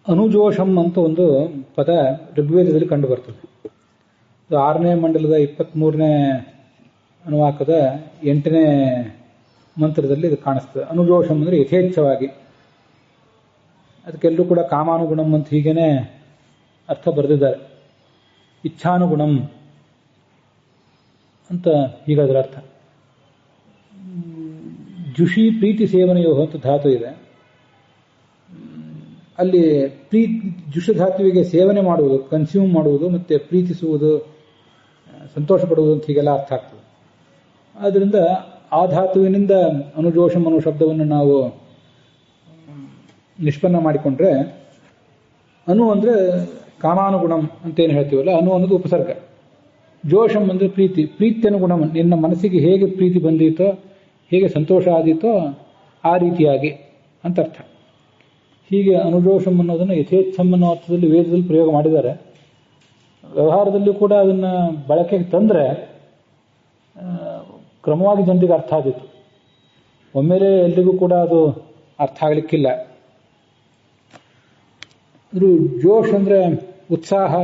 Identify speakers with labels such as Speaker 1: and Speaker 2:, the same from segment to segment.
Speaker 1: ಅನುಜೋಷಂ ಅಂತ ಒಂದು ಪದ ಋಗ್ವೇದದಲ್ಲಿ ಕಂಡು ಬರ್ತದೆ. 6ನೇ ಮಂಡಲದ 23ನೇ ಅನುವಾಕದ 8ನೇ ಮಂತ್ರದಲ್ಲಿ ಇದು ಕಾಣಿಸ್ತದೆ. ಅನುಜೋಷಂ ಅಂದರೆ ಯಥೇಚ್ಛವಾಗಿ. ಅದಕ್ಕೆಲ್ಲರೂ ಕೂಡ ಕಾಮಾನುಗುಣಂ ಅಂತ ಹೀಗೇನೆ ಅರ್ಥ ಬರೆದಿದ್ದಾರೆ. ಇಚ್ಛಾನುಗುಣಂ ಅಂತ ಹೀಗಾದ್ರ ಅರ್ಥ. ಜುಷಿ ಪ್ರೀತಿ ಸೇವನೆಯೋ ಅಂತ ಧಾತು ಇದೆ. ಅಲ್ಲಿ ಜುಷ ಧಾತುವಿಗೆ ಸೇವನೆ ಮಾಡುವುದು, ಕನ್ಸ್ಯೂಮ್ ಮಾಡುವುದು, ಮತ್ತೆ ಪ್ರೀತಿಸುವುದು, ಸಂತೋಷ ಪಡುವುದು ಅಂತ ಹೀಗೆಲ್ಲ ಅರ್ಥ ಆಗ್ತದೆ. ಆದ್ದರಿಂದ ಆ ಧಾತುವಿನಿಂದ ಅನುಜೋಷಂ ಅನ್ನೋ ಶಬ್ದವನ್ನು ನಾವು ನಿಷ್ಪನ್ನ ಮಾಡಿಕೊಂಡ್ರೆ, ಅನು ಅಂದರೆ ಕಾಮಾನುಗುಣಂ ಅಂತೇನು ಹೇಳ್ತೀವಲ್ಲ, ಅನು ಅನ್ನೋದು ಉಪಸರ್ಗ. ಜೋಷಂ ಅಂದರೆ ಪ್ರೀತಿ, ಪ್ರೀತ್ಯನುಗುಣಂ, ನಿನ್ನ ಮನಸ್ಸಿಗೆ ಹೇಗೆ ಪ್ರೀತಿ ಬಂದಿತೋ, ಹೇಗೆ ಸಂತೋಷ ಆದೀತೋ ಆ ರೀತಿಯಾಗಿ ಅಂತ ಅರ್ಥ. ಹೀಗೆ ಅನುಜೋಷಂ ಅನ್ನೋದನ್ನು ಯಥೇಚ್ಛಂ ಅನ್ನೋ ಅರ್ಥದಲ್ಲಿ ವೇದದಲ್ಲಿ ಪ್ರಯೋಗ ಮಾಡಿದ್ದಾರೆ. ವ್ಯವಹಾರದಲ್ಲಿ ಕೂಡ ಅದನ್ನು ಬಳಕೆಗೆ ತಂದರೆ ಕ್ರಮವಾಗಿ ಜನರಿಗೆ ಅರ್ಥ ಆದಿತ್ತು. ಒಮ್ಮೆಲೆ ಎಲ್ರಿಗೂ ಕೂಡ ಅದು ಅರ್ಥ ಆಗಲಿಕ್ಕಿಲ್ಲ. ಅದು ಜೋಶ್ ಅಂದರೆ ಉತ್ಸಾಹ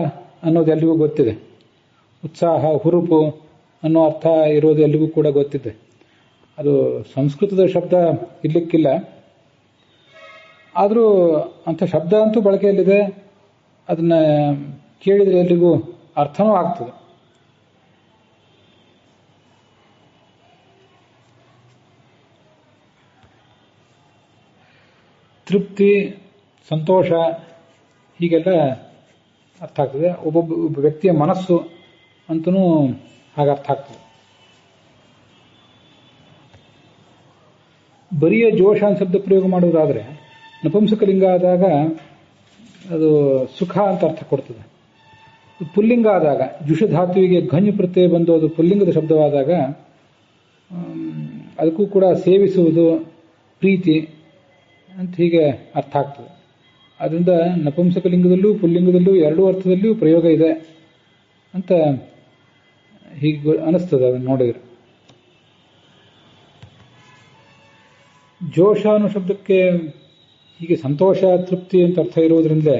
Speaker 1: ಅನ್ನೋದು ಎಲ್ರಿಗೂ ಗೊತ್ತಿದೆ. ಉತ್ಸಾಹ, ಹುರುಪು ಅನ್ನೋ ಅರ್ಥ ಇರೋದು ಎಲ್ರಿಗೂ ಕೂಡ ಗೊತ್ತಿದೆ. ಅದು ಸಂಸ್ಕೃತದ ಶಬ್ದ ಇರ್ಲಿಕ್ಕಿಲ್ಲ. ಆದರೂ ಅಂಥ ಶಬ್ದ ಅಂತೂ ಬಳಕೆಯಲ್ಲಿದೆ. ಅದನ್ನ ಕೇಳಿದರೆ ಎಲ್ರಿಗೂ ಅರ್ಥನೂ ಆಗ್ತದೆ. ತೃಪ್ತಿ, ಸಂತೋಷ ಹೀಗೆಲ್ಲ ಅರ್ಥ ಆಗ್ತದೆ. ಒಬ್ಬ ವ್ಯಕ್ತಿಯ ಮನಸ್ಸು ಅಂತನೂ ಹಾಗೆ ಅರ್ಥ ಆಗ್ತದೆ. ಬರಿಯ ಜೋಷ ಅಂತ ಶಬ್ದ ಪ್ರಯೋಗ ಮಾಡುವುದಾದರೆ ನಪುಂಸಕಲಿಂಗ ಆದಾಗ ಅದು ಸುಖ ಅಂತ ಅರ್ಥ ಕೊಡ್ತದೆ. ಪುಲ್ಲಿಂಗ ಆದಾಗ ಜುಷ ಧಾತುವಿಗೆ ಘಂಜ್ ಪ್ರತ್ಯಯ ಬಂದು ಅದು ಪುಲ್ಲಿಂಗದ ಶಬ್ದವಾದಾಗ ಅದಕ್ಕೂ ಕೂಡ ಸೇವಿಸುವುದು, ಪ್ರೀತಿ ಅಂತ ಹೀಗೆ ಅರ್ಥ ಆಗ್ತದೆ. ಆದ್ದರಿಂದ ನಪುಂಸಕಲಿಂಗದಲ್ಲೂ ಪುಲ್ಲಿಂಗದಲ್ಲೂ ಎರಡೂ ಅರ್ಥದಲ್ಲಿಯೂ ಪ್ರಯೋಗ ಇದೆ ಅಂತ ಹೀಗೆ ಅನಿಸ್ತದೆ ಅದನ್ನು ನೋಡಿದರೆ. ಜೋಷ ಅನ್ನೋ ಶಬ್ದಕ್ಕೆ ಹೀಗೆ ಸಂತೋಷ, ತೃಪ್ತಿ ಅಂತ ಅರ್ಥ ಇರೋದ್ರಿಂದ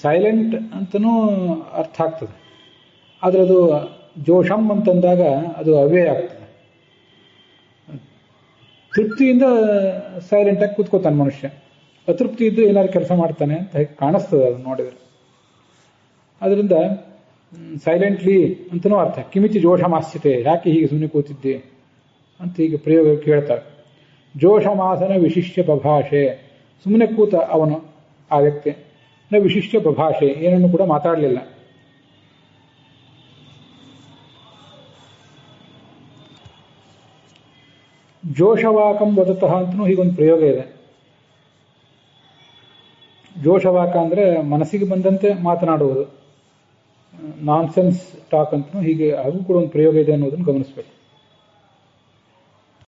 Speaker 1: ಸೈಲೆಂಟ್ ಅಂತನೂ ಅರ್ಥ ಆಗ್ತದೆ. ಆದರೆ ಅದು ಜೋಷಂ ಅಂತಂದಾಗ ಅದು ಅವ್ಯಯ ಆಗ್ತದೆ. ತೃಪ್ತಿಯಿಂದ ಸೈಲೆಂಟ್ ಆಗಿ ಕೂತ್ಕೋತಾನೆ ಮನುಷ್ಯ, ಅತೃಪ್ತಿ ಇದ್ದು ಏನಾದ್ರು ಕೆಲಸ ಮಾಡ್ತಾನೆ ಅಂತ ಹೇಗೆ ಕಾಣಿಸ್ತದೆ ಅದನ್ನು ನೋಡಿದರೆ. ಅದರಿಂದ ಸೈಲೆಂಟ್ಲಿ ಅಂತನೂ ಅರ್ಥ. ಕಿಮಿತಿ ಜೋಷಮಾಸ್ಯತೆ, ಯಾಕೆ ಹೀಗೆ ಸುಮ್ಮನೆ ಕೂತಿದ್ದೆ ಅಂತ ಹೀಗೆ ಪ್ರಯೋಗ ಕೇಳ್ತಾರೆ. ಜೋಷಮಾಸನ ವಿಶಿಷ್ಯ ಬಭಾಷೆ, ಸುಮ್ಮನೆ ಕೂತ ಅವನು ಆ ವ್ಯಕ್ತಿ, ವಿಶಿಷ್ಯ ಬಭಾಷೆ, ಏನನ್ನು ಕೂಡ ಮಾತಾಡಲಿಲ್ಲ. ಜೋಷವಾಕಂ ವದತಃ ಅಂತನೂ ಹೀಗೊಂದು ಪ್ರಯೋಗ ಇದೆ. ಜೋಷವಾಕ ಅಂದರೆ ಮನಸ್ಸಿಗೆ ಬಂದಂತೆ ಮಾತನಾಡುವುದು, ನಾನ್ಸೆನ್ಸ್ ಟಾಕ್ ಅಂತನೂ ಹೀಗೆ ಹಾಗೂ ಕೂಡ ಒಂದು ಪ್ರಯೋಗ ಇದೆ ಅನ್ನೋದನ್ನು ಗಮನಿಸಬೇಕು.